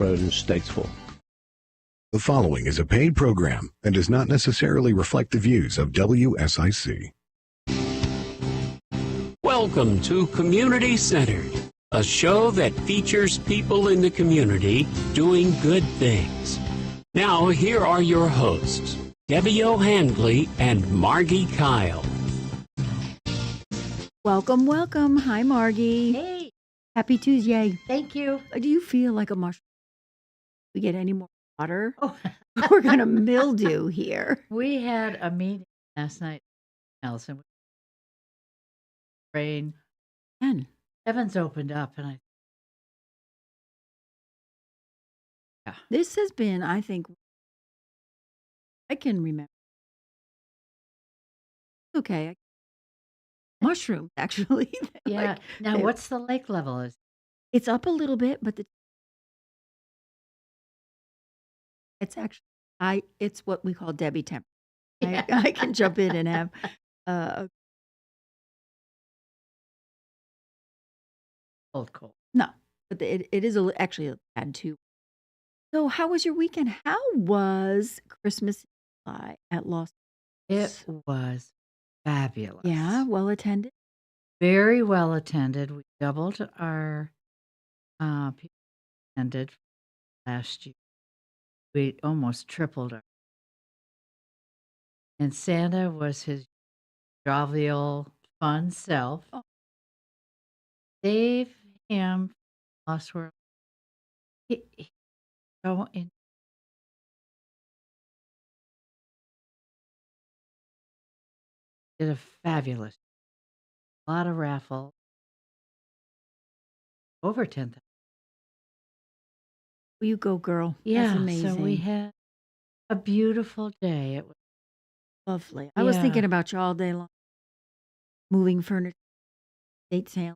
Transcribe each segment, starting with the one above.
road and Statesville. The following is a paid program and does not necessarily reflect the views of WSIC. Welcome to Community Centered, a show that features people in the community doing good things. Now, here are your hosts, Debbie O'Handley and Margi Kyle. Welcome, welcome. Hi, Margie. Hey, Happy Tuesday. thank you. Do you feel like a mushroom? We get any more water? Oh, We're going to mildew here. we had a meeting last night, Allison. Rain. And Heavens opened up, and this has been, I think, I can remember. Okay. Mushrooms, actually. yeah. Now, they- what's the lake level? Is It's up a little bit, but it's actually, it's what we call Debbie temp. Yeah. I can jump in and have cold. no, but it is actually a tad too. So, how was your weekend? How was Christmas at Los? It was fabulous. Yeah, well attended. Very well attended. We doubled our people attended last year. We almost tripled our. And Santa was his jovial, fun self. Oh. Save him, Lost World. He so in. Did a fabulous, a lot of raffle, over 10,000. Well, you go, girl. Yeah, That's amazing. so we had a beautiful day. It was Lovely. I was Yeah. thinking about you all day long. Moving furniture, estate sale.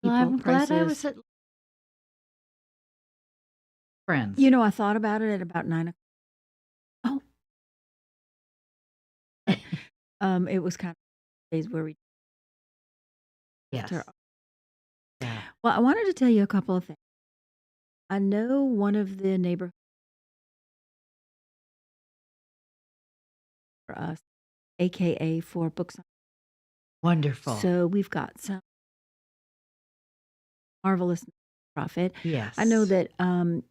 well, I'm People, glad I prices. was at friends. You know, I thought about it at about 9 o'clock. Oh, it was kind of days where we. yes. Yeah. Well, I wanted to tell you a couple of things. I know one of the neighborhoods for us, AKA for books. Wonderful. So we've got some marvelous profit. yes. I know that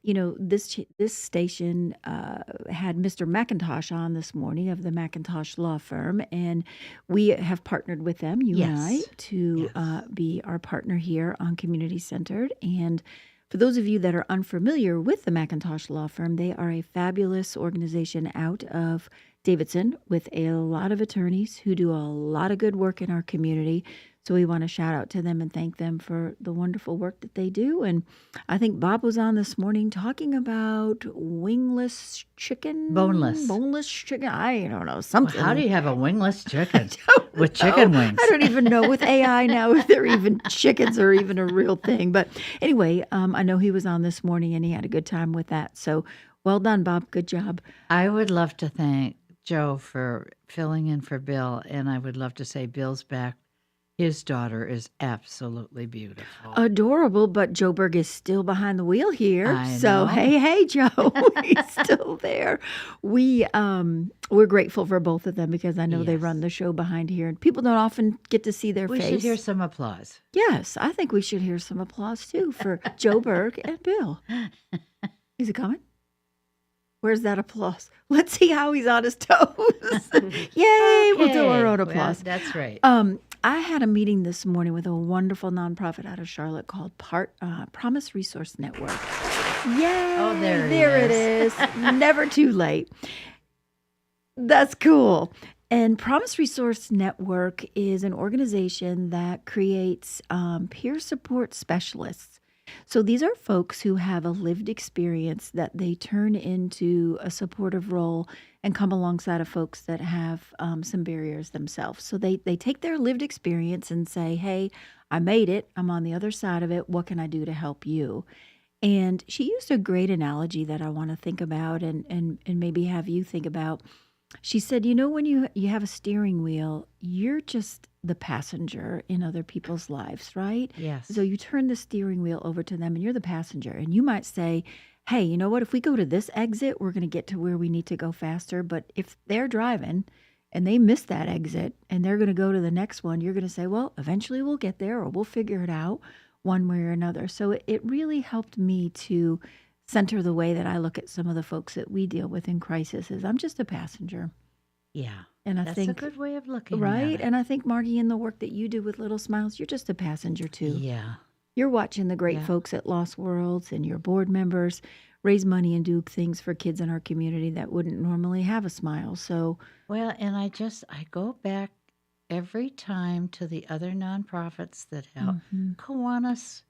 this station had Mr. McIntosh on this morning of the McIntosh Law Firm, and we have partnered with them, you and I, Yes. to Yes. be our partner here on Community Centered. And for those of you that are unfamiliar with the McIntosh Law Firm, they are a fabulous organization out of Davidson with a lot of attorneys who do a lot of good work in our community. So we want to shout out to them and thank them for the wonderful work that they do. And I think Bob was on this morning talking about wingless chicken. Boneless chicken. I don't know, Well, something. how do you have a wingless chicken don't with chicken know. wings? I don't even know with AI now if they're even chickens are even a real thing. But anyway, I know he was on this morning and he had a good time with that. So well done, Bob. Good job. I would love to thank Joe for filling in for Bill, and I would love to say Bill's back. His daughter is absolutely beautiful. Adorable, but Joe Berg is still behind the wheel here. I So know. hey, Joe, he's still there. We're grateful for both of them because I know they Yes. run the show behind here, and people don't often get to see their We face. should hear some applause. Yes, I think we should hear some applause too for Joe Berg and Bill. Is it coming? Where's that applause? Let's see how he's on his toes. Yay! We'll do our own Okay, well, applause. that's right. I had a meeting this morning with a wonderful nonprofit out of Charlotte called Promise Resource Network. Yay! Oh, there it there it is. is. Never too late. That's cool. And Promise Resource Network is an organization that creates peer support specialists. So these are folks who have a lived experience that they turn into a supportive role and come alongside of folks that have some barriers themselves. So they take their lived experience and say, hey, I made it. I'm on the other side of it. What can I do to help you? And she used a great analogy that I want to think about and maybe have you think about. She said, when you have a steering wheel, you're just the passenger in other people's lives, right? Yes. So you turn the steering wheel over to them and you're the passenger. And you might say, hey, you know what? If we go to this exit, we're going to get to where we need to go faster. But if they're driving and they miss that exit and they're going to go to the next one, you're going to say, well, eventually we'll get there or we'll figure it out one way or another. So it really helped me to center the way that I look at some of the folks that we deal with in crisis is I'm just a passenger. Yeah. And I That's think a good way of looking right. at it. And I think, Margie, in the work that you do with Little Smiles, you're just a passenger too. Yeah. You're watching the great folks at Lost Worlds and your board members raise money and do things for kids in our community that wouldn't normally have a smile. So, well, and I go back every time to the other nonprofits that help. Kiwanis,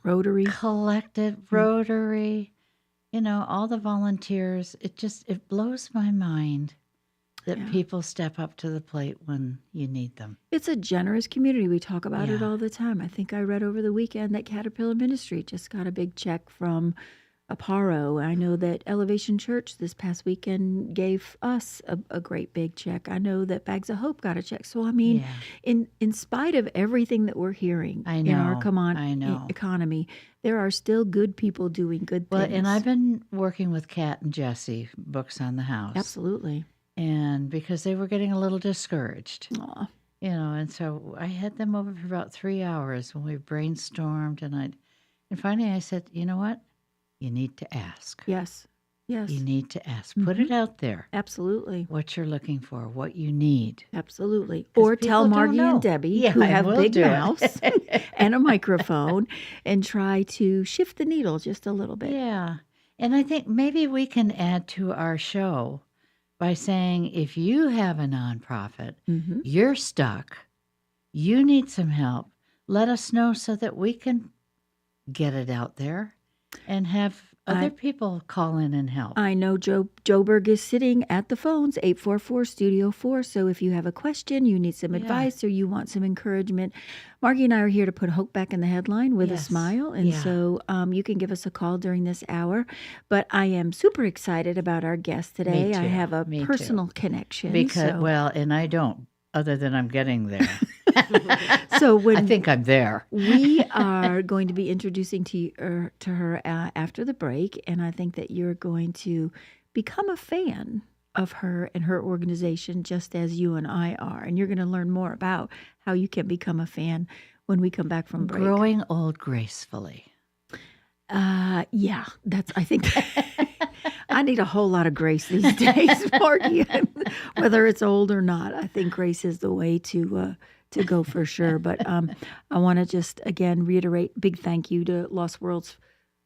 Rotary. Collective, Rotary, all the volunteers. It blows my mind that people step up to the plate when you need them. It's a generous community. We talk about it all the time. I think I read over the weekend that Caterpillar Ministry just got a big check from Aparo. I know that Elevation Church this past weekend gave us a great big check. I know that Bags of Hope got a check. So, I mean, in spite of everything that we're hearing in our economy, there are still good people doing good things. Well, and I've been working with Kat and Jesse, Books on the House. Absolutely. And because they were getting a little discouraged. Aw. And so I had them over for about 3 hours when we brainstormed. And finally I said, you know what? You need to ask. Yes. Yes. You need to ask. Put it out there. Absolutely. What you're looking for, what you need. Absolutely. Or tell Margie and Debbie, who have big mouths and a microphone, and try to shift the needle just a little bit. Yeah. And I think maybe we can add to our show by saying if you have a nonprofit, you're stuck, you need some help, let us know so that we can get it out there and have other people call in and help. I know Joburg is sitting at the phones, 844-STUDIO-4. So if you have a question, you need some advice, or you want some encouragement, Margie and I are here to put hope back in the headline with a smile. And so you can give us a call during this hour. But I am super excited about our guest today. Me too. I have a personal connection. And I don't, other than I'm getting there. So I think I'm there. We are going to be introducing to her after the break, and I think that you're going to become a fan of her and her organization just as you and I are. And you're going to learn more about how you can become a fan when we come back from break. Growing old gracefully. Yeah, I think I need a whole lot of grace these days, Margie. Whether it's old or not, I think grace is the way to go for sure. But I want to just, again, reiterate big thank you to Lost Worlds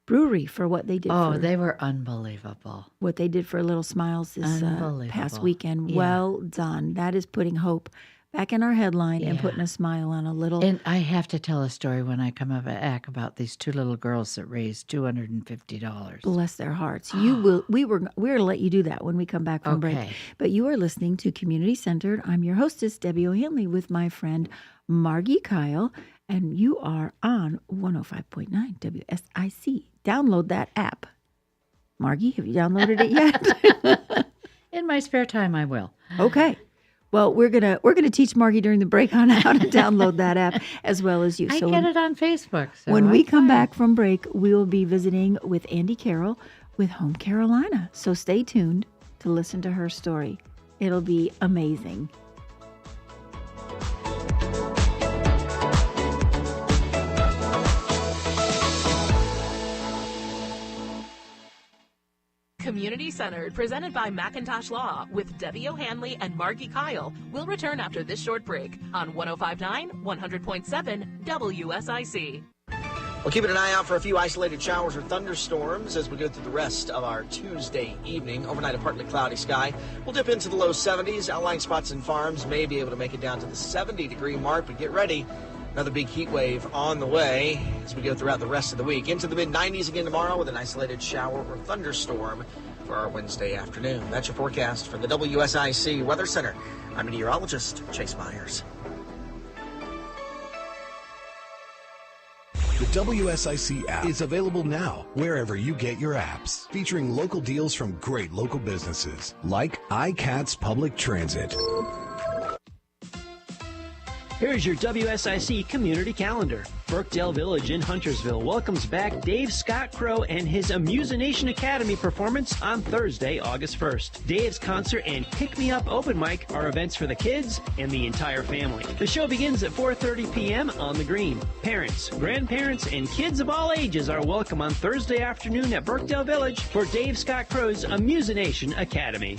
Brewery for what they did. They were unbelievable. What they did for Little Smiles this past weekend. Yeah. Well done. That is putting hope back in our headline and putting a smile on a little. And I have to tell a story when I come back about these two little girls that raised $250. Bless their hearts. We're going to let you do that when we come back from break. But you are listening to Community Centered. I'm your hostess, Debbie O'Hanley, with my friend Margi Kyle, and you are on 105.9 WSIC. Download that app. Margie, have you downloaded it yet? In my spare time, I will. Okay. Well, we're gonna teach Margie during the break on how to download that app as well as you. I get it on Facebook. So when we come back from break, we will be visiting with Andi Carroll with Home Careolina. So stay tuned to listen to her story. It'll be amazing. Community Centered, presented by Macintosh Law with Debbie O'Hanley and Margi Kyle, will return after this short break on 105.9, 100.7 WSIC. We're keeping an eye out for a few isolated showers or thunderstorms as we go through the rest of our Tuesday evening. Overnight, a partly cloudy sky. We'll dip into the low 70s. Outlying spots and farms may be able to make it down to the 70-degree mark, but get ready. Another big heat wave on the way as we go throughout the rest of the week. Into the mid-90s again tomorrow with an isolated shower or thunderstorm for our Wednesday afternoon. That's your forecast from the WSIC Weather Center. I'm meteorologist Chase Myers. The WSIC app is available now wherever you get your apps, featuring local deals from great local businesses like iCats Public Transit. Here's your WSIC community calendar. Birkdale Village in Huntersville welcomes back Dave Scott Crow and his Amusination Academy performance on Thursday, August 1st. Dave's concert and Pick Me Up open mic are events for the kids and the entire family. The show begins at 4:30 p.m. on the green. Parents, grandparents, and kids of all ages are welcome on Thursday afternoon at Birkdale Village for Dave Scott Crow's Amusination Academy.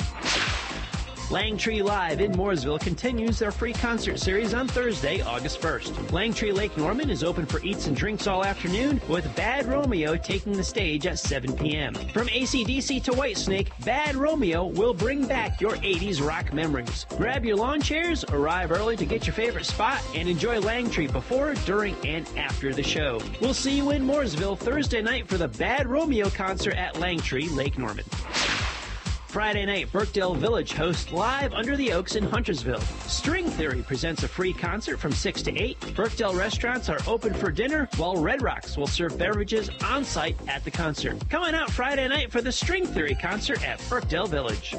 Langtree Live in Mooresville continues their free concert series on Thursday, August 1st. Langtree Lake Norman is open for eats and drinks all afternoon, with Bad Romeo taking the stage at 7 p.m. From AC/DC to Whitesnake, Bad Romeo will bring back your 80s rock memories. Grab your lawn chairs, arrive early to get your favorite spot, and enjoy Langtree before, during, and after the show. We'll see you in Mooresville Thursday night for the Bad Romeo concert at Langtree Lake Norman. Friday night, Birkdale Village hosts Live Under the Oaks in Huntersville. String Theory presents a free concert from 6 to 8. Birkdale restaurants are open for dinner, while Red Rocks will serve beverages on site at the concert. Come on out Friday night for the String Theory concert at Birkdale Village.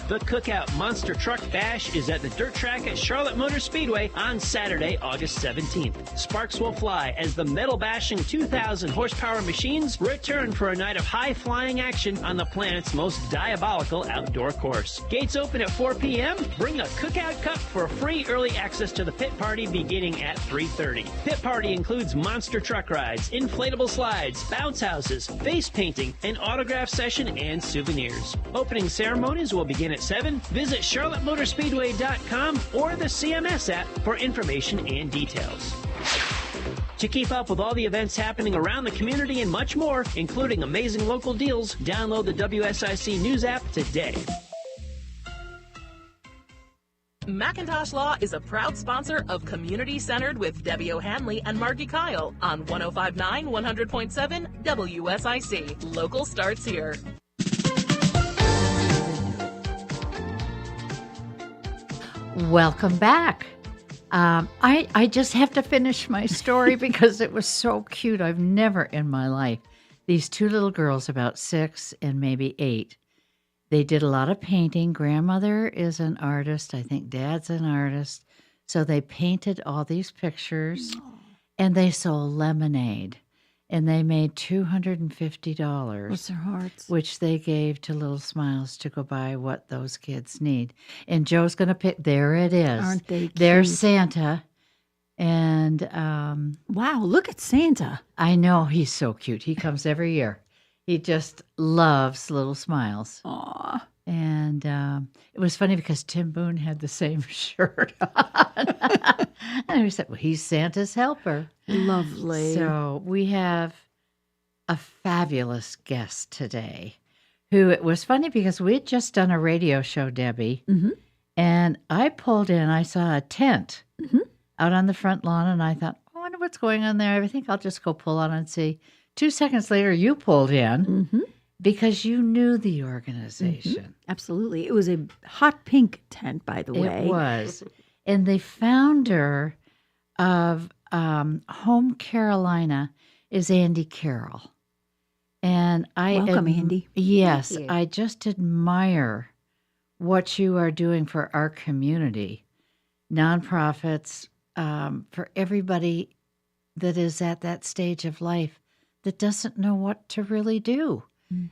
The Cookout Monster Truck Bash is at the dirt track at Charlotte Motor Speedway on Saturday, August 17th. Sparks will fly as the metal-bashing 2,000 horsepower machines return for a night of high-flying action on the planet's most diabolical outdoor course. Gates open at 4 p.m. Bring a Cookout Cup for free early access to the pit party beginning at 3:30. Pit party includes monster truck rides, inflatable slides, bounce houses, face painting, an autograph session, and souvenirs. Opening ceremonies will begin at 7. Visit charlottemotorspeedway.com or the CMS app for information and details. To keep up with all the events happening around the community and much more, including amazing local deals, download the WSIC News app today. Macintosh Law is a proud sponsor of Community Centered with Debbie O'Hanley and Margi Kyle on 105.9 100.7 WSIC. Local starts here. Welcome back. I just have to finish my story because it was so cute. I've never in my life. These two little girls, about 6 and maybe 8, they did a lot of painting. Grandmother is an artist. I think Dad's an artist. So they painted all these pictures and they sold lemonade. And they made $250. Bless their hearts. Which they gave to Little Smiles to go buy what those kids need. And Joe's going to pick, there it is. Aren't they cute? There's Santa. And wow, look at Santa. I know, he's so cute. He comes every year. He just loves Little Smiles. Aw. And it was funny because Tim Boone had the same shirt on. And we said, well, he's Santa's helper. Lovely. So we have a fabulous guest today who, it was funny because we had just done a radio show, Debbie, and I pulled in, I saw a tent out on the front lawn, and I thought, I wonder what's going on there. I think I'll just go pull on and see. 2 seconds later, you pulled in. Because you knew the organization. Absolutely. It was a hot pink tent, by the way. It was. And the founder of Home Careolina is Andi Carroll. And I welcome, Andi. Yes, I just admire what you are doing for our community, nonprofits, for everybody that is at that stage of life that doesn't know what to really do.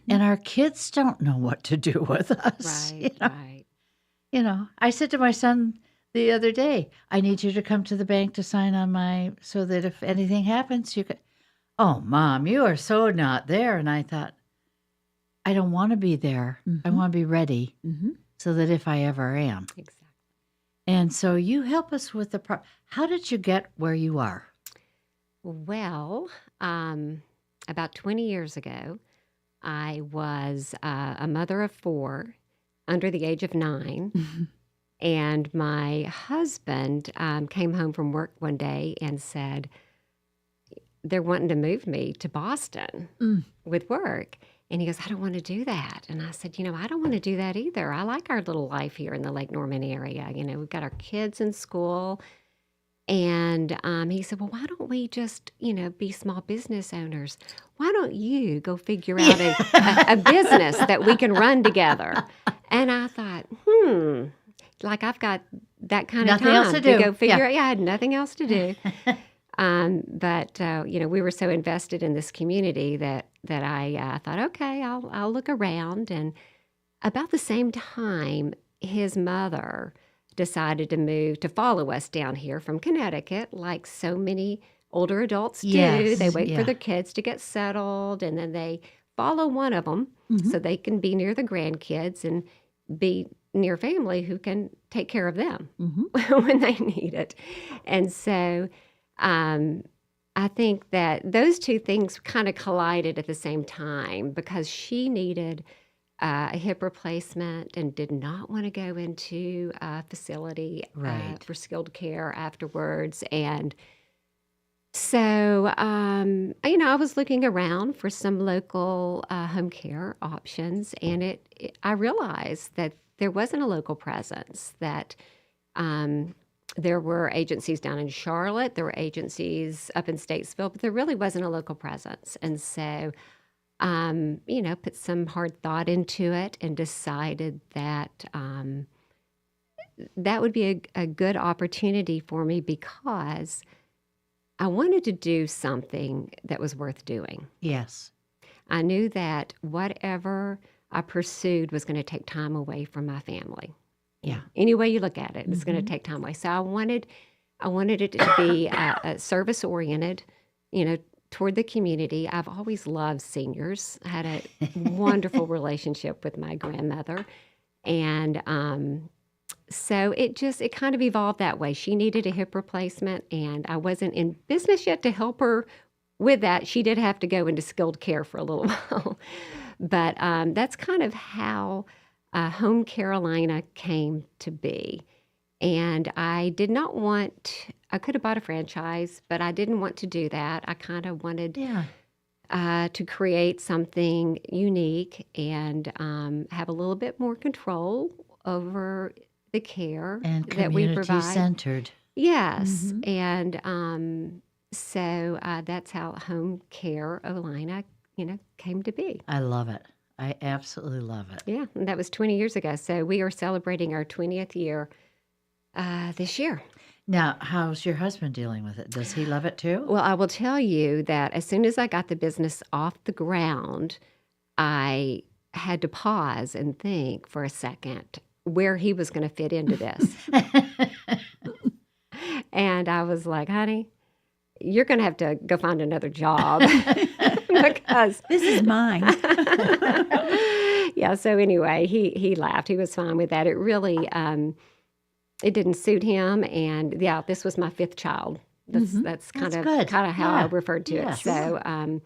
And our kids don't know what to do with us. Right, right. You know, I said to my son the other day, I need you to come to the bank to sign on so that if anything happens, you could. Oh, Mom, you are so not there. And I thought, I don't want to be there. I want to be ready so that if I ever am. Exactly. And so you help us with how did you get where you are? Well, about 20 years ago, I was a mother of 4 under the age of 9. And my husband came home from work one day and said, they're wanting to move me to Boston with work. And he goes, I don't want to do that. And I said, I don't want to do that either. I like our little life here in the Lake Norman area. We've got our kids in school. And he said, well, why don't we just, be small business owners? Why don't you go figure out a business that we can run together? And I thought, like I've got that kind Nothing of else time to do. go figure out. Yeah, I had nothing else to do. But we were so invested in this community that I thought, okay, I'll look around. And about the same time, his mother decided to follow us down here from Connecticut, like so many older adults do. Yes, They wait for yeah. their kids to get settled, and then they follow one of them so they can be near the grandkids and be near family who can take care of them when they need it. And so I think that those two things kind of collided at the same time, because she needed a hip replacement and did not want to go into a facility Right. for skilled care afterwards. And so, I was looking around for some local home care options, and I realized that there wasn't a local presence, that there were agencies down in Charlotte, there were agencies up in Statesville, but there really wasn't a local presence. And so, put some hard thought into it and decided that that would be a good opportunity for me, because I wanted to do something that was worth doing. Yes. I knew that whatever I pursued was going to take time away from my family. Yeah. Any way you look at it, it's going to take time away. So I wanted it to be a service oriented, toward the community. I've always loved seniors. I had a wonderful relationship with my grandmother. And so it kind of evolved that way. She needed a hip replacement, and I wasn't in business yet to help her with that. She did have to go into skilled care for a little while. But that's kind of how Home Careolina came to be. And I did not I could have bought a franchise, but I didn't want to do that. I kind of wanted to create something unique and have a little bit more control over the care And that we provide. community-centered. Yes. And so that's how Home Careolina, came to be. I love it. I absolutely love it. Yeah, and that was 20 years ago. So we are celebrating our 20th year this year. Now, how's your husband dealing with it? Does he love it too? Well, I will tell you that as soon as I got the business off the ground, I had to pause and think for a second where he was going to fit into this. And I was like, honey, you're going to have to go find another job because This is mine. yeah. So anyway, he laughed. He was fine with that. It really, it didn't suit him. And yeah, this was my fifth child. That's kind of good. how I Yeah. referred to Yes. it. So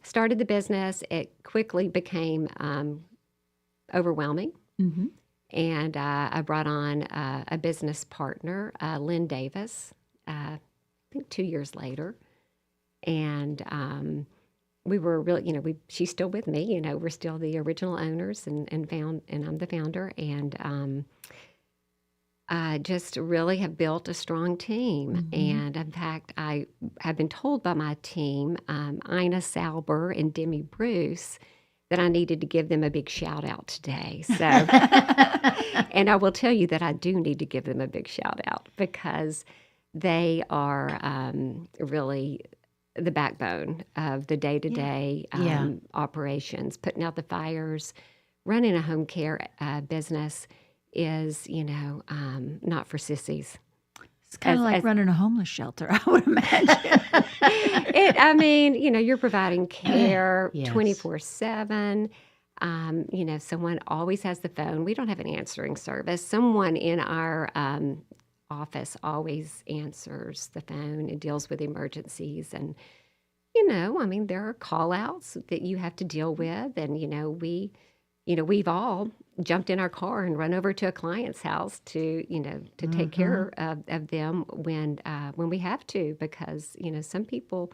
started the business. It quickly became overwhelming. And I brought on a business partner, Lynn Davis, I think 2 years later. And we were really, she's still with me. We're still the original owners and I'm the founder. And I just really have built a strong team. And in fact, I have been told by my team, Ina Salber and Demi Bruce, that I needed to give them a big shout out today. So, and I will tell you that I do need to give them a big shout out because they are really the backbone of the day-to-day operations. Putting out the fires, running a home care business is, not for sissies. It's kind of like running a homeless shelter, I would imagine. You're providing care Yes. 24/7. Someone always has the phone. We don't have an answering service. Someone in our office always answers the phone and deals with emergencies. And, there are call outs that you have to deal with. And, we've all jumped in our car and run over to a client's house to take care of them when we have to, because, some people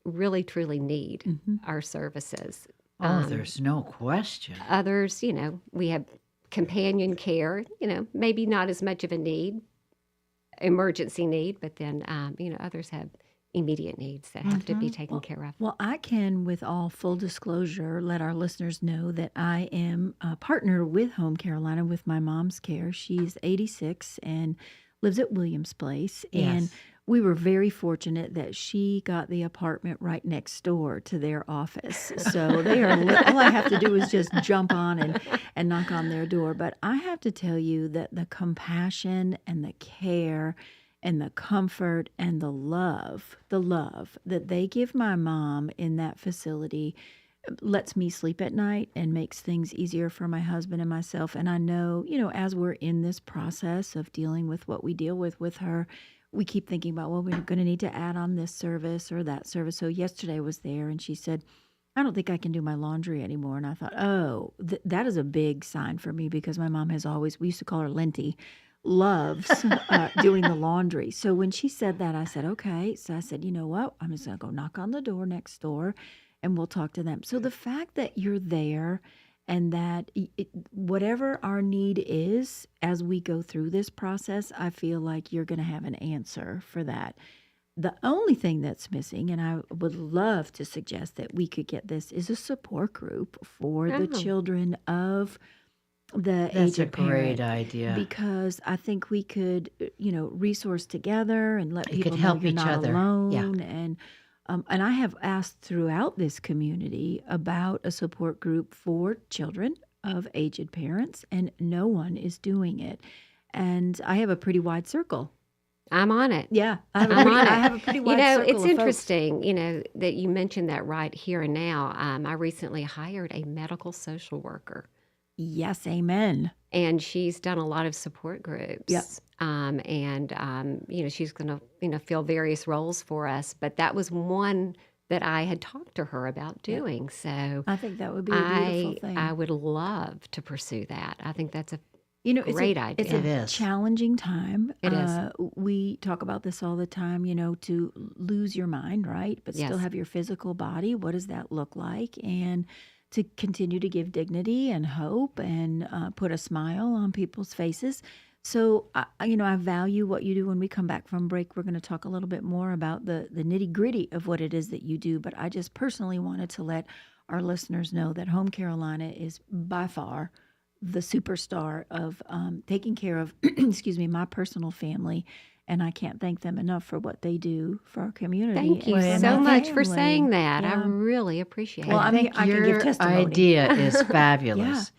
really, truly need our services. There's no question. Others, we have companion care, maybe not as much of a need, emergency need, but then, others have immediate needs that have to be taken care of. Well, I can, with all full disclosure, let our listeners know that I am a partner with Home Careolina with my mom's care. She's 86 and lives at Williams Place. And we were very fortunate that she got the apartment right next door to their office. So they are all I have to do is just jump on and knock on their door. But I have to tell you that the compassion and the care and the comfort and the love that they give my mom in that facility lets me sleep at night and makes things easier for my husband and myself. And I know, as we're in this process of dealing with what we deal with her, we keep thinking about, well, we're going to need to add on this service or that service. So yesterday I was there and she said, I don't think I can do my laundry anymore. And I thought, that is a big sign for me because my mom has always, we used to call her Linty, loves doing the laundry. So when she said that, I said, okay. So I said, you know what? I'm just going to go knock on the door next door and we'll talk to them. So the fact that you're there and that whatever our need is as we go through this process, I feel like you're going to have an answer for that. The only thing that's missing, and I would love to suggest that we could get this, is a support group for the children of the That's a aged parent, great idea. because I think we could, resource together and let You people could know help you're each not other. alone. Yeah. And I have asked throughout this community about a support group for children of aged parents, and no one is doing it. And I have a pretty wide circle. I'm on it. Yeah, I have a pretty wide circle it's of interesting, that you mentioned that right here and now. I recently hired a medical social worker. Yes, amen. And she's done a lot of support groups. Yep. She's going to fill various roles for us. But that was one that I had talked to her about doing. So I think that would be a beautiful thing. I would love to pursue that. I think that's a great idea. It's a challenging time. It is. We talk about this all the time, to lose your mind, right? But still have your physical body. What does that look like? And to continue to give dignity and hope and put a smile on people's faces. So, I value what you do. When we come back from break, we're going to talk a little bit more about the nitty-gritty of what it is that you do. But I just personally wanted to let our listeners know that Home Careolina is by far the superstar of taking care of, my personal family. And I can't thank them enough for what they do for our community. Thank you so much for saying that. I really appreciate it. Well, I think I can give testimony. idea is fabulous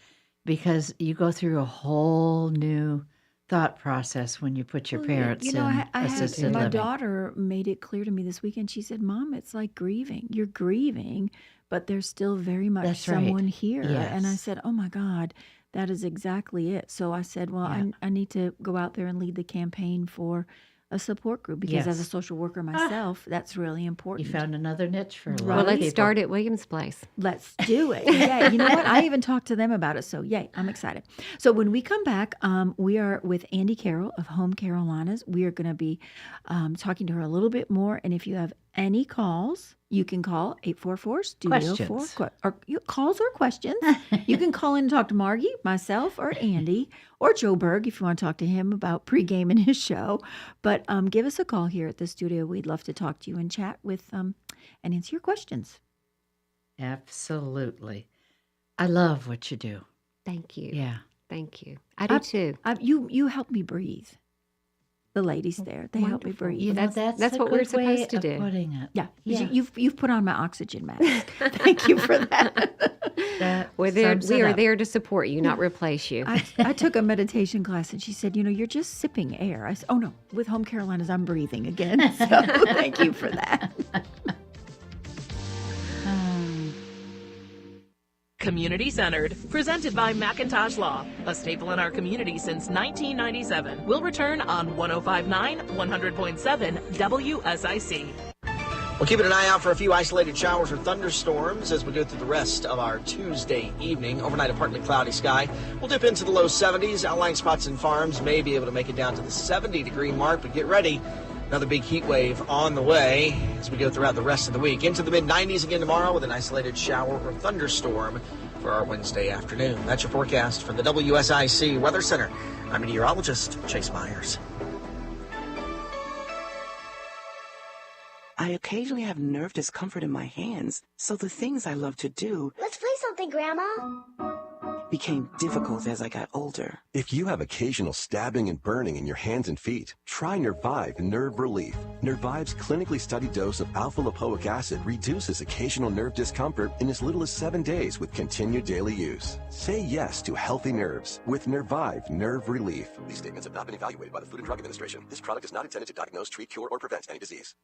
because you go through a whole new thought process when you put your parents in assisted living. My daughter made it clear to me this weekend. She said, Mom, it's like grieving. You're grieving, but there's still very much someone here. Yes. And I said, oh, my God. That is exactly it. So I said, well, I need to go out there and lead the campaign for a support group because as a social worker myself, that's really important. You found another niche for a lot of Well, let's people. start at Williams Place. Let's do it. Yeah, you know what? I even talked to them about it. So, yay, I'm excited. So when we come back, we are with Andi Carroll of Home Careolinas. We are going to be talking to her a little bit more. And if you have any calls, you can call 844-STUDIO-4. Or calls or questions. You can call in and talk to Margi, myself, or Andi, or Joe Berg if you want to talk to him about pregame in his show. But give us a call here at the studio. We'd love to talk to you and chat with and answer your questions. Absolutely. I love what you do. Thank you. Yeah. Thank you. I do too. You help me breathe. The ladies there, they help me breathe. You know, that's a what we're good way supposed to of do. Putting it. Yeah. You've put on my oxygen mask. Thank you for that. We are there to support you, not replace you. I took a meditation class and she said, you're just sipping air. I said, oh no, with Home Careolinas, I'm breathing again. So thank you for that. Community Centered, presented by Macintosh Law, a staple in our community since 1997. We'll return on 105.9, 100.7 WSIC. We're keeping an eye out for a few isolated showers or thunderstorms as we go through the rest of our Tuesday evening. Overnight, a partly cloudy sky. We'll dip into the low 70s. Outlying spots and farms may be able to make it down to the 70-degree mark, but get ready. Another big heat wave on the way as we go throughout the rest of the week. Into the mid-90s again tomorrow with an isolated shower or thunderstorm for our Wednesday afternoon. That's your forecast from the WSIC Weather Center. I'm meteorologist Chase Myers. I occasionally have nerve discomfort in my hands, so the things I love to do Let's play something, Grandma. became difficult as I got older. If you have occasional stabbing and burning in your hands and feet, try Nervive Nerve Relief. Nervive's clinically studied dose of alpha-lipoic acid reduces occasional nerve discomfort in as little as 7 days with continued daily use. Say yes to healthy nerves with Nervive Nerve Relief. These statements have not been evaluated by the Food and Drug Administration. This product is not intended to diagnose, treat, cure, or prevent any disease.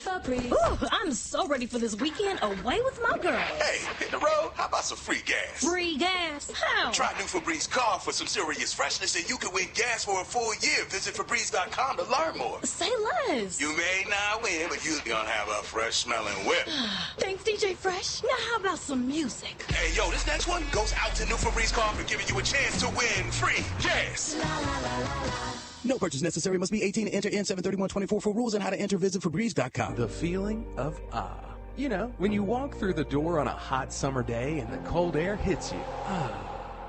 Ooh, I'm so ready for this weekend away with my girl. Hey, hit the road? How about some free gas? Free gas? How? Try new Febreze car for some serious freshness and you can win gas for a full year. Visit Febreze.com to learn more. Say less. You may not win, but you're gonna have a fresh smelling whip. Thanks, DJ Fresh. Now how about some music? Hey, yo, this next one goes out to new Febreze car for giving you a chance to win free gas. La, la, la, la, la. No purchase necessary. Must be 18 to enter in 73124 for rules and how to enter. Visit Febreze.com. The feeling of You know, when you walk through the door on a hot summer day and the cold air hits you.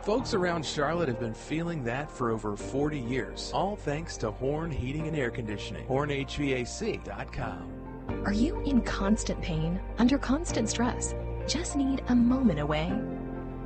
Folks around Charlotte have been feeling that for over 40 years, all thanks to Horn Heating and Air Conditioning. HornHVAC.com. Are you in constant pain, under constant stress? Just need a moment away?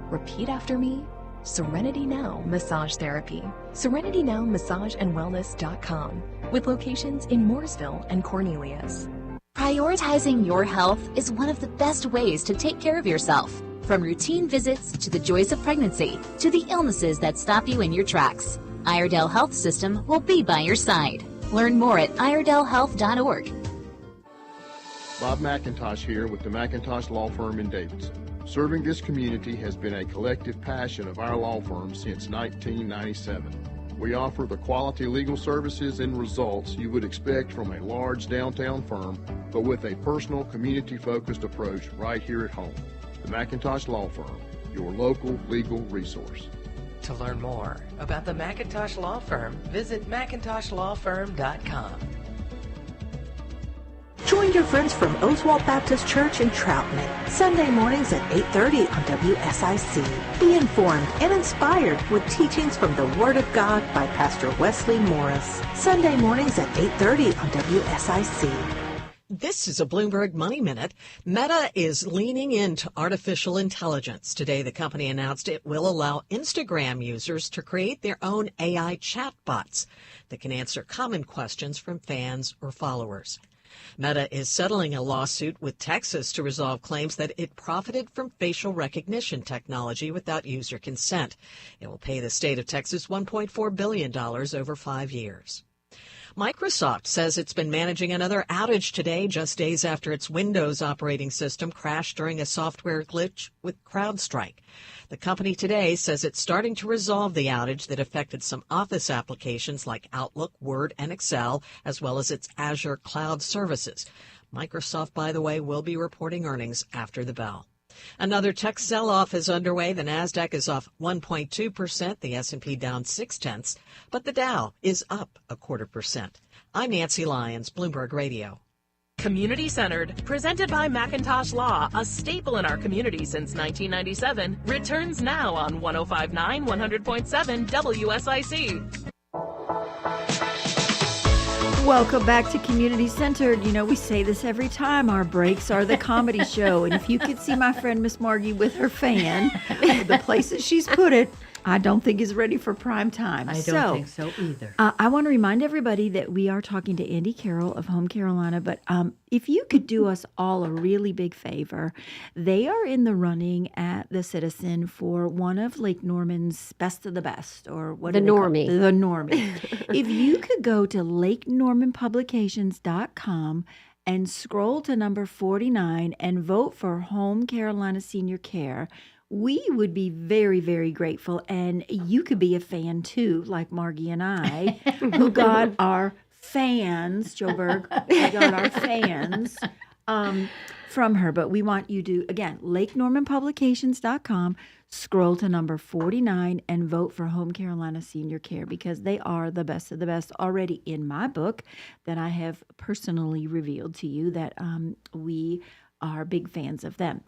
Repeat after me. Serenity Now Massage Therapy. SerenityNowMassageAndWellness.com with locations in Mooresville and Cornelius. Prioritizing your health is one of the best ways to take care of yourself. From routine visits to the joys of pregnancy to the illnesses that stop you in your tracks, Iredell Health System will be by your side. Learn more at iredellhealth.org. Bob McIntosh here with the McIntosh Law Firm in Davidson. Serving this community has been a collective passion of our law firm since 1997. We offer the quality legal services and results you would expect from a large downtown firm, but with a personal, community-focused approach right here at home. The McIntosh Law Firm, your local legal resource. To learn more about the McIntosh Law Firm, visit McIntoshLawFirm.com. Join your friends from Oswald Baptist Church in Troutman, Sunday mornings at 8:30 on WSIC. Be informed and inspired with teachings from the Word of God by Pastor Wesley Morris. Sunday mornings at 8:30 on WSIC. This is a Bloomberg Money Minute. Meta is leaning into artificial intelligence. Today, the company announced it will allow Instagram users to create their own AI chatbots that can answer common questions from fans or followers. Meta is settling a lawsuit with Texas to resolve claims that it profited from facial recognition technology without user consent. It will pay the state of Texas $1.4 billion over 5 years. Microsoft says it's been managing another outage today, just days after its Windows operating system crashed during a software glitch with CrowdStrike. The company today says it's starting to resolve the outage that affected some Office applications like Outlook, Word, and Excel, as well as its Azure cloud services. Microsoft, by the way, will be reporting earnings after the bell. Another tech sell-off is underway. The Nasdaq is off 1.2%, the S&P down 0.6%, but the Dow is up 0.25%. I'm Nancy Lyons, Bloomberg Radio. Community-centered, presented by McIntosh Law, a staple in our community since 1997, returns now on 105.9, 100.7 WSIC. Welcome back to Community Centered. You know, we say this every time. Our breaks are the comedy show. And if you could see my friend Miss Margie with her fan, the places she's put it, I don't think is ready for prime time. I don't think so either. I want to remind everybody that we are talking to Andi Carroll of Home Careolina, but if you could do us all a really big favor, they are in the running at the Citizen for one of Lake Norman's best of the best, or what the Normie. The Normie. If you could go to LakeNormanPublications.com and scroll to number 49 and vote for Home Careolina Senior Care, we would be very, very grateful. And you could be a fan too, like Margie and I, who got our fans, Joe Berg, we got our fans from her. But we want you to, again, LakeNormanPublications.com, scroll to number 49 and vote for Home Careolina Senior Care, because they are the best of the best already in my book that I have personally revealed to you that we are big fans of them.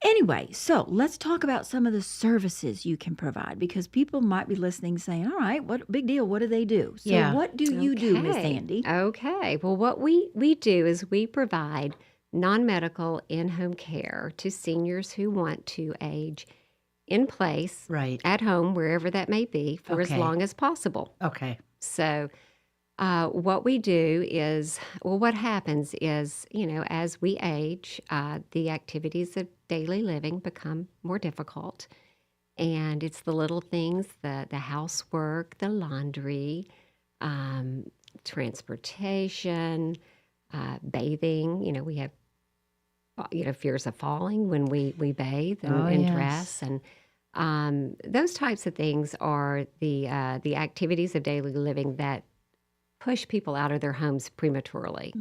Anyway, so let's talk about some of the services you can provide because people might be listening saying, all right, what big deal? What do they do? So Yeah. what do you do, Miss Andi? Okay. Well, what we do is we provide non-medical in-home care to seniors who want to age in place, at home, wherever that may be, for as Okay. long as possible. Okay. So what we do is, well, what happens is, as we age, the activities of daily living become more difficult. And it's the little things, the housework, the laundry, transportation, bathing. We have, fears of falling when we bathe and dress. And those types of things are the activities of daily living that push people out of their homes prematurely.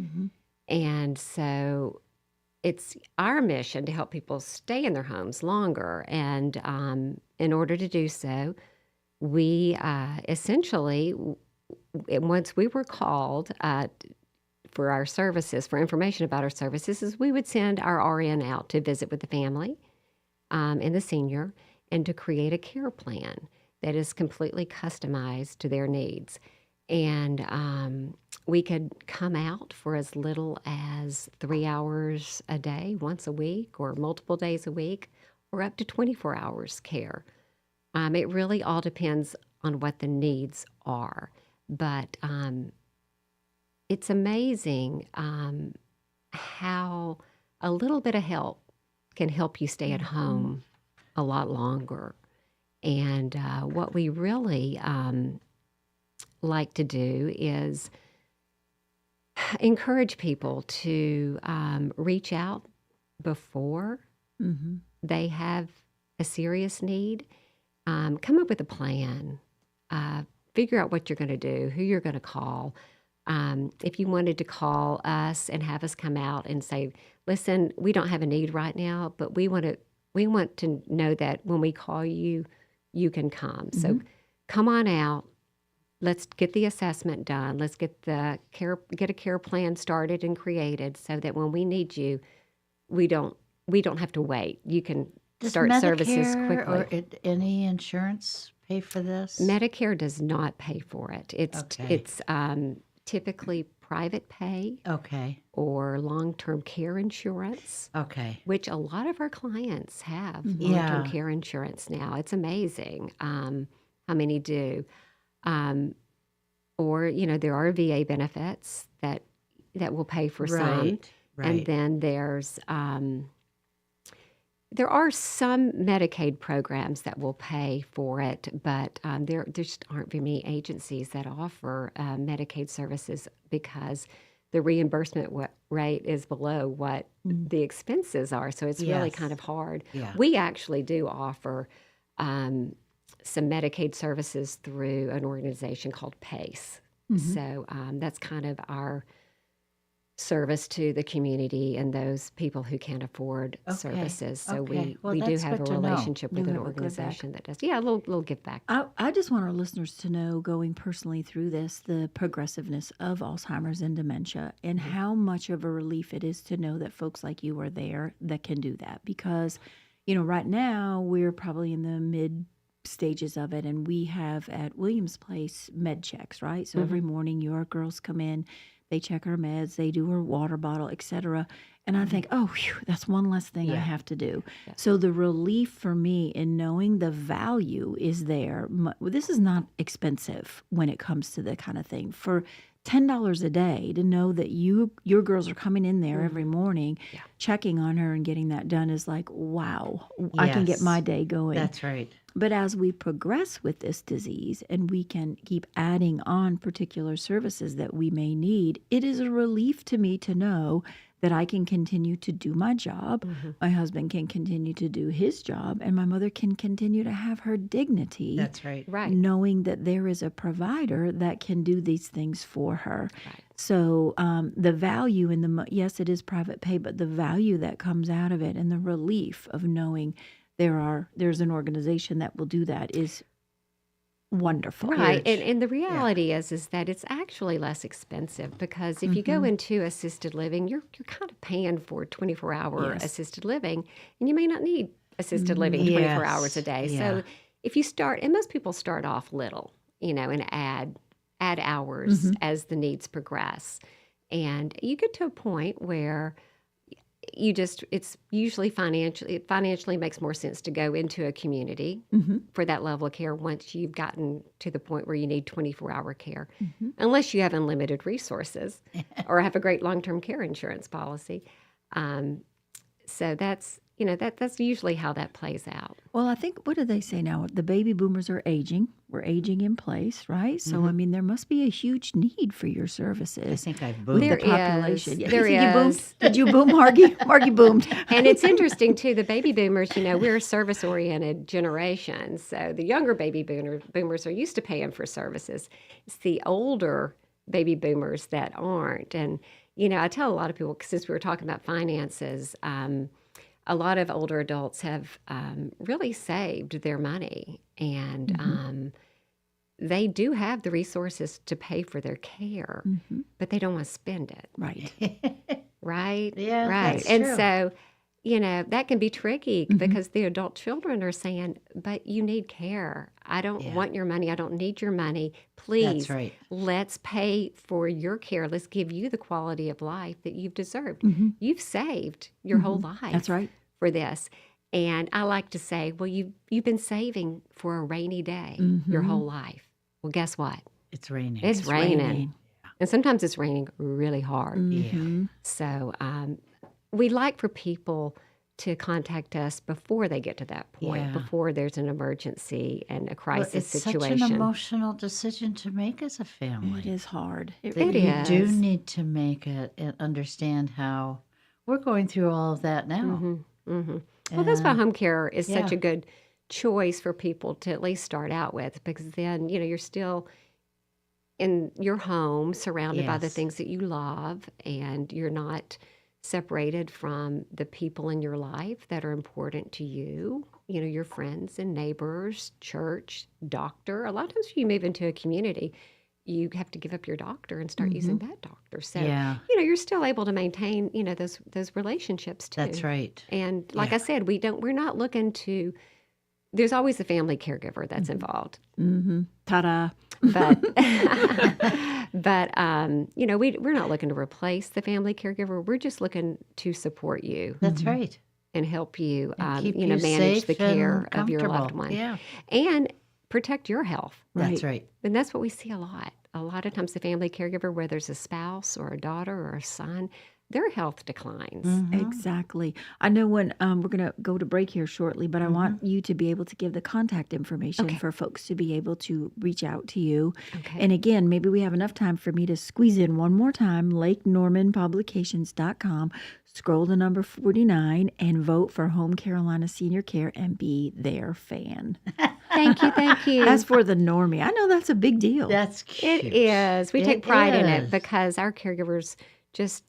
And so it's our mission to help people stay in their homes longer. And in order to do so, we essentially, once we were called for our services, for information about our services, is we would send our RN out to visit with the family and the senior and to create a care plan that is completely customized to their needs. And we could come out for as little as 3 hours a day, once a week, or multiple days a week, or up to 24 hours care. It really all depends on what the needs are. But it's amazing how a little bit of help can help you stay at home a lot longer. And what we really like to do is encourage people to reach out before they have a serious need. Come up with a plan. Figure out what you're going to do, who you're going to call. If you wanted to call us and have us come out and say, listen, we don't have a need right now, but we want to know that when we call you, you can come. So come on out. Let's get the assessment done. Let's get a care plan started and created so that when we need you, we don't have to wait. You can start Medicare services quickly. Or any insurance pay for this? Medicare does not pay for it. It's Okay. Typically private pay. Okay. Or long-term care insurance. Okay. Which a lot of our clients have long-term Yeah. care insurance now. It's amazing how many do. Or, there are VA benefits that will pay for some. Right. And then there are some Medicaid programs that will pay for it, but there just aren't very many agencies that offer Medicaid services because the reimbursement rate is below what the expenses are. So it's really Yes. kind of hard. Yeah. We actually do offer some Medicaid services through an organization called PACE. So that's kind of our service to the community and those people who can't afford services. So Okay. Well, we do that's have good a to know. relationship with You an have a give organization that does. Yeah, a little give back. I just want our listeners to know, going personally through this, the progressiveness of Alzheimer's and dementia and how much of a relief it is to know that folks like you are there that can do that. Because, right now we're probably in the mid stages of it, and we have at Williams Place med checks, right? So every morning your girls come in, they check our meds, they do her water bottle, etc. And I think, oh, whew, that's one less thing I have to do. Yeah. So the relief for me in knowing the value is there. This is not expensive when it comes to that kind of thing. For $10 a day to know that your girls are coming in there every morning, checking on her and getting that done is like, wow, I can get Yes. my day going. That's right. But as we progress with this disease and we can keep adding on particular services that we may need, it is a relief to me to know that I can continue to do my job, my husband can continue to do his job, and my mother can continue to have her dignity. That's right. Right. Knowing that there is a provider that can do these things for her. Right. So the value in yes, it is private pay, but the value that comes out of it and the relief of knowing there's an organization that will do that is wonderful. Right. And the reality is that it's actually less expensive because if you go into assisted living, you're kind of paying for 24-hour assisted living, and you may not need assisted living 24 hours a day. So if you start, and most people start off little, and add hours as the needs progress. And you get to a point where it's usually it financially makes more sense to go into a community for that level of care once you've gotten to the point where you need 24-hour care, unless you have unlimited resources or have a great long-term care insurance policy. So that's usually how that plays out. Well, I think, what do they say now? The baby boomers are aging. We're aging in place, right? So, I mean, there must be a huge need for your services. I think I've boomed. With There the population. is. There You is. boomed? Did you boom, Margie? Margie boomed. And it's interesting, too, the baby boomers, we're a service-oriented generation. So the younger baby boomers are used to paying for services. It's the older baby boomers that aren't. And, I tell a lot of people, since we were talking about finances, a lot of older adults have really saved their money, and they do have the resources to pay for their care, but they don't want to spend it. Right. Right? Yeah, right. that's And true. so, that can be tricky because the adult children are saying, but you need care. I don't want your money. I don't need your money. Please, That's right. let's pay for your care. Let's give you the quality of life that you've deserved. You've saved your whole life. That's right. For this. And I like to say, well, you've been saving for a rainy day your whole life. Well, guess what? It's raining. It's raining. And sometimes it's raining really hard. So we like for people to contact us before they get to that point, before there's an emergency and a crisis it's situation. such an emotional decision to make as a family. It is hard. It You is. do need to make it and understand how we're going through all of that now. Well, that's why home care is such a good choice for people to at least start out with, because then, you're still in your home surrounded by the Yes. things that you love, and you're not separated from the people in your life that are important to you, your friends and neighbors, church, doctor. A lot of times when you move into a community, you have to give up your doctor and start using that doctor. So, you're still able to maintain, those relationships too. That's right. And like I said, we're not looking to, there's always a family caregiver that's involved. Ta-da. But, we're not looking to replace the family caregiver. We're just looking to support you. That's right. And help you, And keep you manage the safe and care of your loved comfortable. one. Yeah. And protect your health. That's right. And that's what we see a lot. A lot of times the family caregiver, whether it's a spouse or a daughter or a son, their health declines. Exactly. I know when we're going to go to break here shortly, but I want you to be able to give the contact information for folks to be able to reach out to you. Okay. And again, maybe we have enough time for me to squeeze in one more time, LakeNormanPublications.com, scroll to number 49, and vote for Home Carolina Senior Care and be their fan. Thank you. As for the normie, I know that's a big deal. That's cute. It is. We take pride in it because our caregivers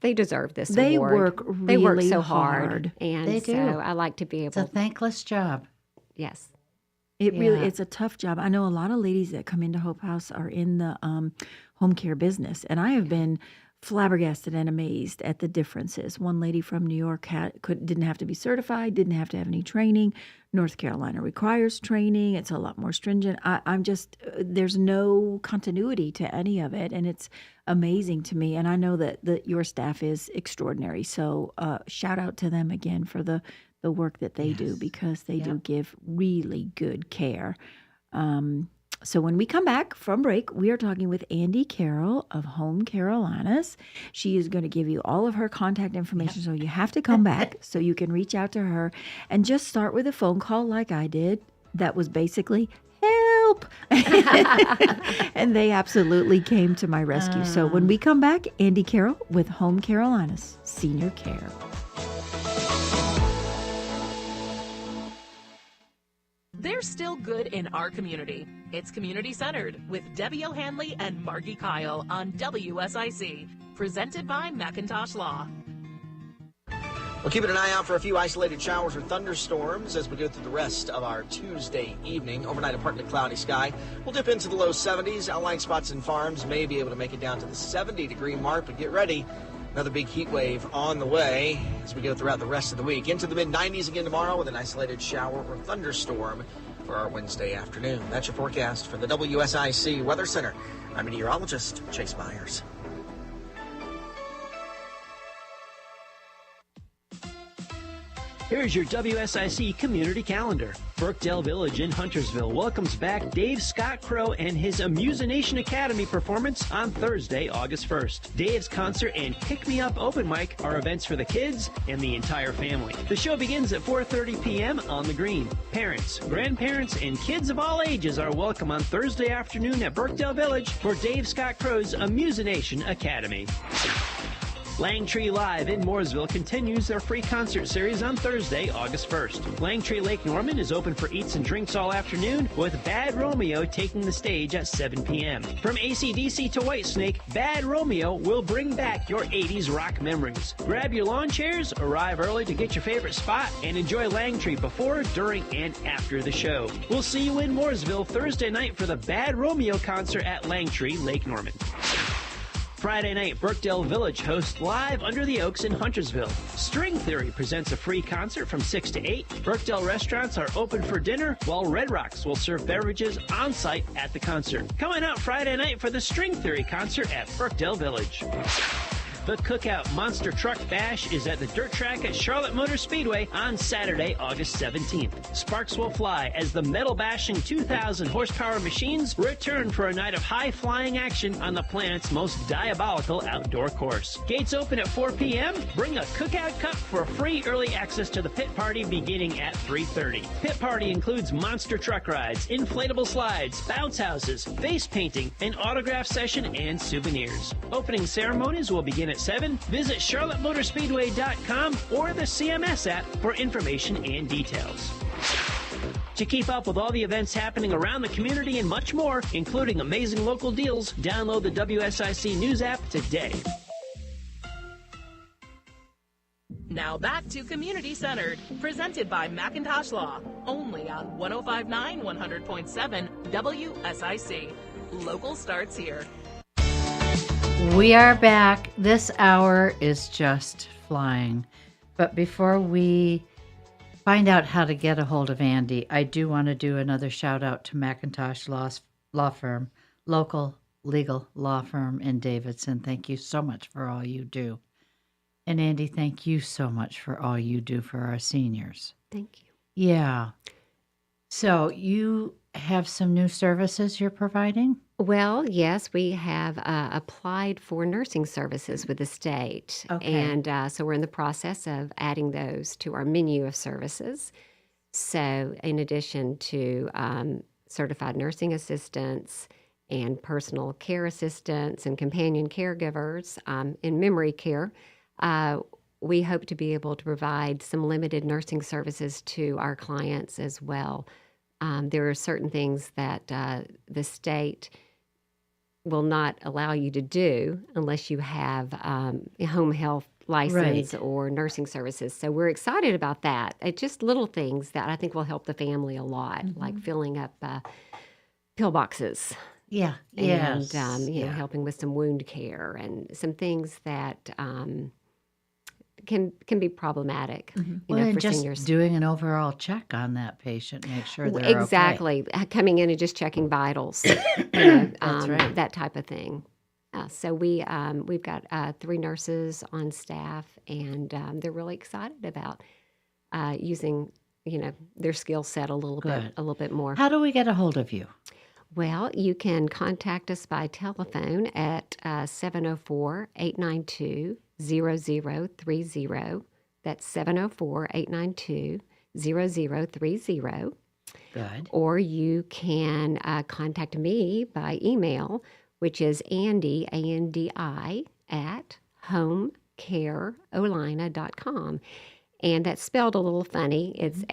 they deserve this They award. work They work really so hard. And They so do. I like to be It's able a thankless job. Yes. It really, it's a tough job. I know a lot of ladies that come into Hope House are in the home care business, and I have been flabbergasted and amazed at the differences. One lady from New York didn't have to be certified, didn't have to have any training. North Carolina requires training. It's a lot more stringent. I'm just, there's no continuity to any of it, and it's amazing to me. And I know that your staff is extraordinary. So shout out to them again for the work that they do, because they do give really good care. So when we come back from break, we are talking with Andi Carroll of Home Careolinas. She is going to give you all of her contact information, so you have to come back so you can reach out to her and just start with a phone call like I did. That was basically, help! And they absolutely came to my rescue. So when we come back, Andi Carroll with Home Carolinas Senior Care. There's still good in our community. It's Community Centered with Debbie O'Hanley and Margi Kyle on WSIC, presented by Macintosh Law. We're keeping an eye out for a few isolated showers or thunderstorms as we go through the rest of our Tuesday evening. Overnight, a partly cloudy sky. We'll dip into the low 70s. Outlying spots and farms may be able to make it down to the 70-degree mark, but get ready. Another big heat wave on the way as we go throughout the rest of the week. Into the mid-90s again tomorrow with an isolated shower or thunderstorm for our Wednesday afternoon. That's your forecast from the WSIC Weather Center. I'm meteorologist Chase Myers. Here's your WSIC community calendar. Birkdale Village in Huntersville welcomes back Dave Scott Crow and his Amusination Academy performance on Thursday, August 1st. Dave's concert and Pick Me Up open mic are events for the kids and the entire family. The show begins at 4:30 p.m. on the green. Parents, grandparents, and kids of all ages are welcome on Thursday afternoon at Birkdale Village for Dave Scott Crow's Amusination Academy. Langtree Live in Mooresville continues their free concert series on Thursday, August 1st. Langtree Lake Norman is open for eats and drinks all afternoon, with Bad Romeo taking the stage at 7 p.m. From AC/DC to Whitesnake, Bad Romeo will bring back your 80s rock memories. Grab your lawn chairs, arrive early to get your favorite spot, and enjoy Langtree before, during, and after the show. We'll see you in Mooresville Thursday night for the Bad Romeo concert at Langtree Lake Norman. Friday night, Birkdale Village hosts Live Under the Oaks in Huntersville. String Theory presents a free concert from 6 to 8. Birkdale restaurants are open for dinner, while Red Rocks will serve beverages on-site at the concert. Come on out Friday night for the String Theory concert at Birkdale Village. The Cookout Monster Truck Bash is at the dirt track at Charlotte Motor Speedway on Saturday, August 17th. Sparks will fly as the metal-bashing 2,000 horsepower machines return for a night of high-flying action on the planet's most diabolical outdoor course. Gates open at 4 p.m. Bring a Cookout Cup for free early access to the pit party beginning at 3:30. Pit party includes monster truck rides, inflatable slides, bounce houses, face painting, an autograph session, and souvenirs. Opening ceremonies will begin at 7. Visit charlottemotorspeedway.com or the CMS app for information and details. To keep up with all the events happening around the community and much more, including amazing local deals, download the WSIC News app today. Now back to Community Centered, presented by Macintosh Law, only on 105.9, 100.7 WSIC. Local starts here. We are back. This hour is just flying. But before we find out how to get a hold of Andi, I do want to do another shout out to Macintosh Law Firm, local legal law firm in Davidson. Thank you so much for all you do. And Andi, thank you so much for all you do for our seniors. Thank you. Yeah. So you have some new services you're providing? Well, yes, we have applied for nursing services with the state. Okay. And so we're in the process of adding those to our menu of services. So in addition to certified nursing assistants and personal care assistants and companion caregivers in memory care, we hope to be able to provide some limited nursing services to our clients as well. There are certain things that the state will not allow you to do unless you have a home health license or nursing services. So we're excited about that. It's just little things that I think will help the family a lot, like filling up pill boxes. Yeah. And, you know, helping with some wound care and some things that can be problematic, Well, know, and for just seniors. doing an overall check on that patient, make sure they're Exactly. okay. Coming in and just checking vitals, you know, That's right. that type of thing. So we've got 3 nurses on staff, and they're really excited about using, you know, their skill set a little bit more. How do we get a hold of you? Well, you can contact us by telephone at 704-892-0030. That's 704-892-0030. Good. Or you can contact me by email, which is Andi, A-N-D-I, at homecareolina.com. And that's spelled a little funny. It's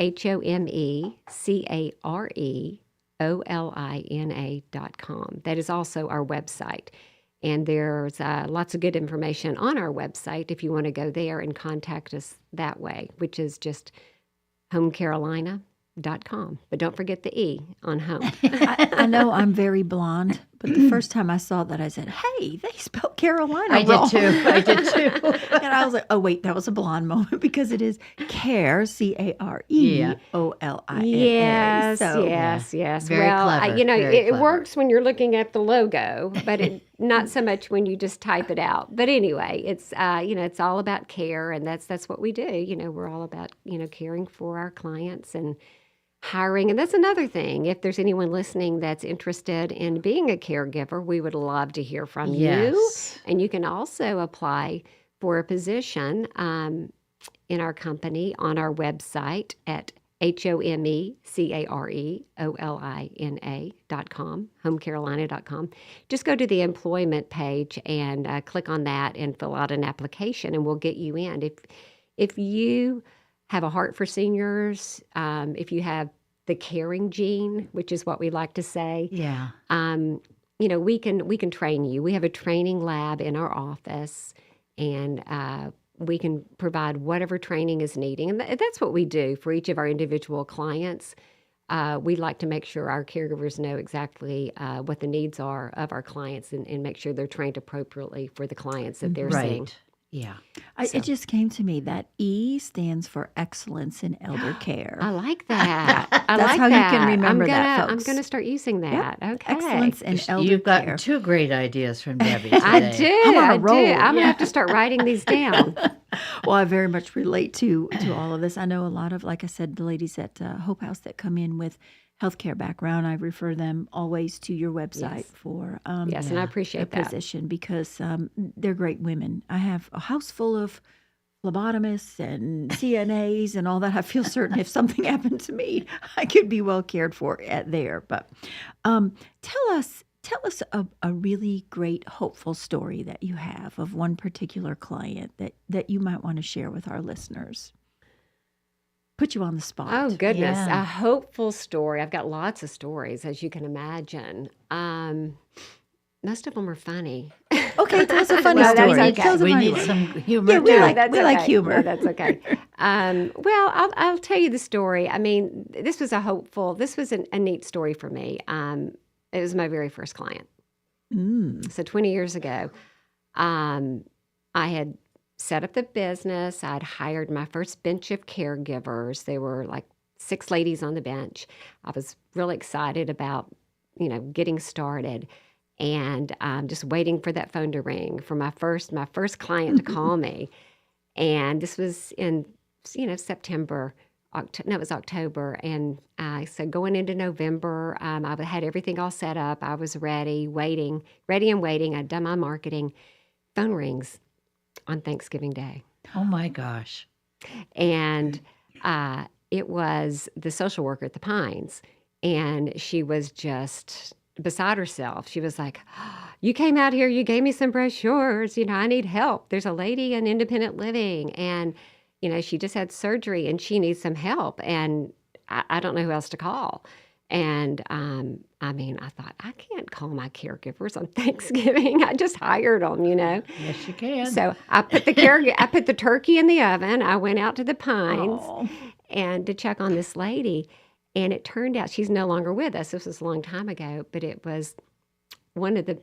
HOMECAREOLINA.com. That is also our website. And there's lots of good information on our website if you want to go there and contact us that way, which is just homecareolina.com. But don't forget the E on home. I know I'm very blonde, but the first time I saw that, I said, hey, they spelled Carolina wrong. I did too. And I was like, oh, wait, that was a blonde moment because it is Care, Careolina. Yes, So, yes. Very clever, very it clever. works when you're looking at the logo, but not so much when you just type it out. But anyway, it's it's all about care, and that's what we do. We're all about caring for our clients and hiring. And that's another thing. If there's anyone listening that's interested in being a caregiver, we would love to hear from you. And you can also apply for a position in our company on our website at HomeCareolina.com, homecareolina.com. Just go to the employment page and click on that and fill out an application, and we'll get you in. If you have a heart for seniors, if you have the caring gene, which is what we like to say, we can train you. We have a training lab in our office, and we can provide whatever training is needing. And that's what we do for each of our individual clients. We like to make sure our caregivers know exactly what the needs are of our clients and make sure they're trained appropriately for the clients that they're seeing. Yeah. It just came to me that E stands for excellence in elder care. I like that. That's how you can remember that, folks. I'm going to start using that. Yep. Okay. Excellence in elder You've care. gotten two great ideas from Debbie today. I do. I'm on a roll. I'm going to have to start writing these down. Well, I very much relate to all of this. I know a lot of, like I said, the ladies at Hope House that come in with healthcare background. I refer them always to your website for and I appreciate their that position because they're great women. I have a house full of phlebotomists and CNAs and all that. I feel certain if something happened to me, I could be well cared for there. But tell us a really great, hopeful story that you have of one particular client that you might want to share with our listeners. Put you on the spot. Oh, goodness. Yeah. A hopeful story. I've got lots of stories, as you can imagine. Most of them are funny. Okay, tell us a funny Well, that's story. okay. Tell us a We funny need one. some humor. Yeah, we too. like humor. No, that's okay. Well, I'll tell you the story. I mean, this was a neat story for me. It was my very first client. So 20 years ago, I had set up the business. I'd hired my first bench of caregivers. There were like 6 ladies on the bench. I was really excited about, getting started and just waiting for that phone to ring for my first client to call me. And this was in, September. It was October. And so going into November, I had everything all set up. I was ready and waiting. I'd done my marketing. Phone rings on Thanksgiving Day. Oh, my gosh. And it was the social worker at the Pines. And she was just beside herself. She was like, you came out here, you gave me some brochures. I need help. There's a lady in independent living. And, she just had surgery and she needs some help. And I don't know who else to call. And I thought, I can't call my caregivers on Thanksgiving. I just hired them, Yes, you can. So I put the turkey in the oven. I went out to the Pines and to check on this lady. And it turned out she's no longer with us. This was a long time ago, but it was one of the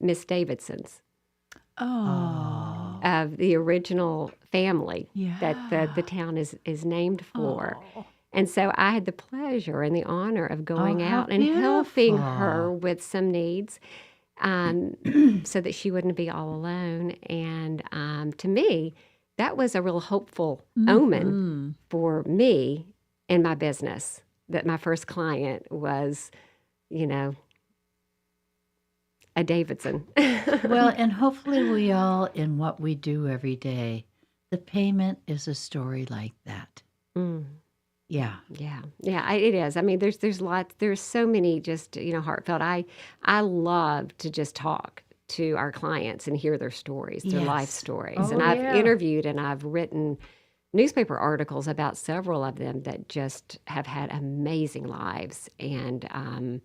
Miss Davidsons of the original family that the town is named for. And so I had the pleasure and the honor of going out and helping her with some needs so that she wouldn't be all alone. And to me, that was a real hopeful omen for me in my business, that my first client was, a Davidson. Well, and hopefully we all, in what we do every day, the payment is a story like that. Yeah. It is. I mean, there's lots. There's so many just heartfelt. I love to just talk to our clients and hear their stories, their life stories, and I've interviewed and I've written newspaper articles about several of them that just have had amazing lives, and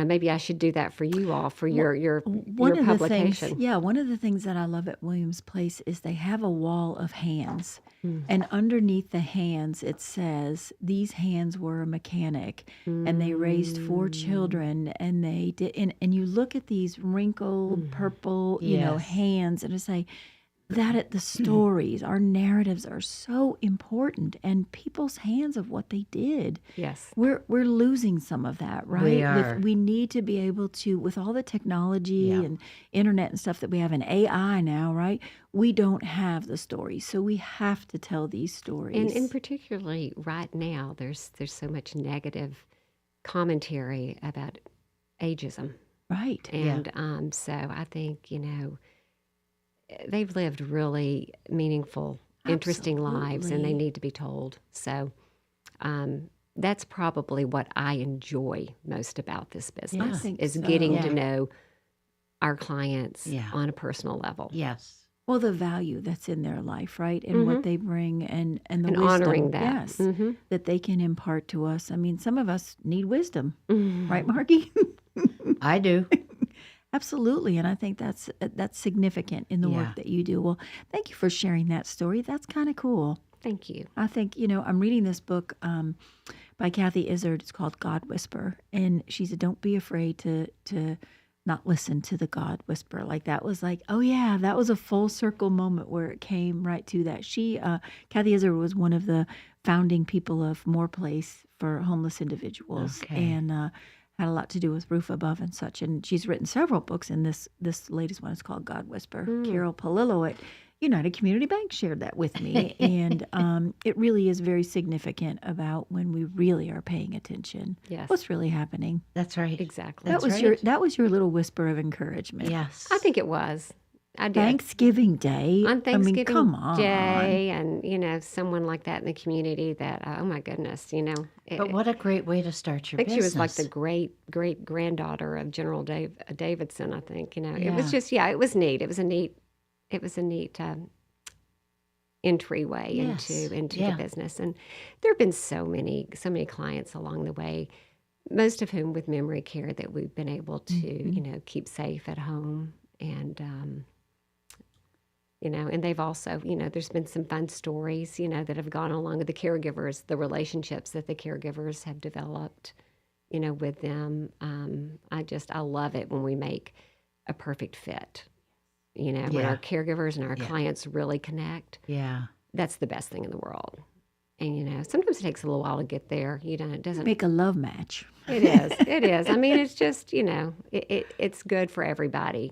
maybe I should do that for you all for your One of publication. the things, one of the things that I love at Williams Place is they have a wall of hands, and underneath the hands it says these hands were a mechanic, and they raised 4 children, and they did, and you look at these wrinkled purple, hands, and it's like that at the stories, our narratives are so important, and people's hands of what they did. Yes. We're losing some of that, right? We are. We need to be able to, with all the technology and internet and stuff that we have, and AI now, right? We don't have the stories, so we have to tell these stories. And particularly right now, there's so much negative commentary about ageism. Right. And so I think, they've lived really meaningful, interesting lives, and they need to be told. So that's probably what I enjoy most about this business, is getting to know our clients on a personal level. Yes. Well, the value that's in their life, right? And what they bring, and the wisdom, honoring that. Yes, that they can impart to us. I mean, some of us need wisdom, right, Margie? I do. Absolutely, and I think that's significant in the work that you do. Well, thank you for sharing that story. That's kind of cool. Thank you. I think, I'm reading this book by Kathy Izzard. It's called God Whisper, and she said, don't be afraid to not listen to the God Whisper. Like that was like, oh yeah, that was a full circle moment where it came right to that. Kathy Izzard was one of the founding people of More Place for homeless individuals, and had a lot to do with Roof Above and such. And she's written several books, and this latest one is called God Whisper. Carol Palillo at United Community Bank shared that with me. And it really is very significant about when we really are paying attention. Yes. What's really happening. That's right. Exactly. That was your little whisper of encouragement. Yes. I think it was. I did. Thanksgiving Day. On Thanksgiving come on. Day, and someone like that in the community that, oh my goodness, But what a great way to start your I think business. she was like the great granddaughter of General Davidson. I think it was just it was neat. It was a neat entryway into the business, and there have been so many clients along the way, most of whom with memory care that we've been able to keep safe at home, and and they've also, there's been some fun stories, that have gone along with the caregivers, the relationships that the caregivers have developed, with them. I love it when we make a perfect fit, when our caregivers and our clients really connect. Yeah. That's the best thing in the world. And, sometimes it takes a little while to get there. It doesn't make a love match. It is. It is. I mean, it's just, it's good for everybody.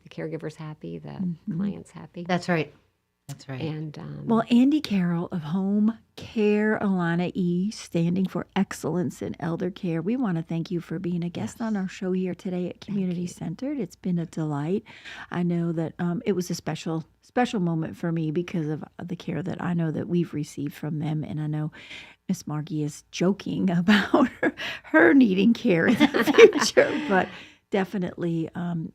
The caregiver's happy, the client's happy. That's right. That's right. And well, Andi Carroll of Home Careolina standing for Excellence in Elder Care. We want to thank you for being a guest on our show here today at Community Centered. It's been a delight. I know that it was a special moment for me because of the care that I know that we've received from them, and I know Miss Margie is joking about her needing care in the future, but definitely,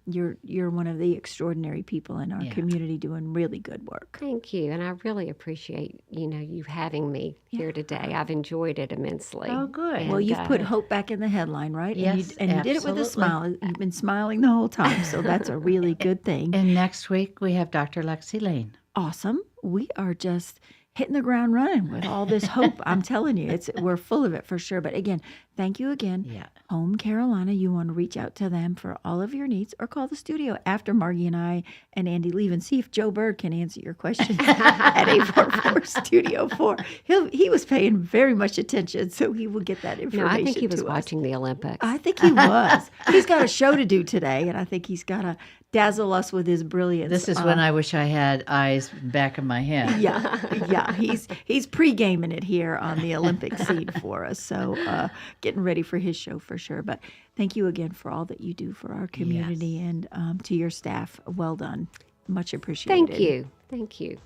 you're one of the extraordinary people in our community doing really good work. Thank you, and I really appreciate you having me here today. I've enjoyed it immensely. Oh, good. And, well, you've put hope back in the headline, right? Yes, and you did it with a smile. You've been smiling the whole time, so that's a really good thing. And next week we have Dr. Lexi Lane. Awesome. We are just hitting the ground running with all this hope. I'm telling you, we're full of it for sure. But again, thank you again. Yeah. Home Careolina, you want to reach out to them for all of your needs, or call the studio after Margie and I and Andy leave and see if Joe Bird can answer your questions at 844-STUDIO-4. He was paying very much attention, so he will get that information. No, I think he was to us. watching the Olympics. I think he was. He's got a show to do today, and I think he's got to dazzle us with his brilliance. This is when I wish I had eyes back of my head. Yeah. He's pre-gaming it here on the Olympic scene for us. So getting ready for his show for sure. But thank you again for all that you do for our community and to your staff. Well done. Much appreciated. Thank you. Thank you.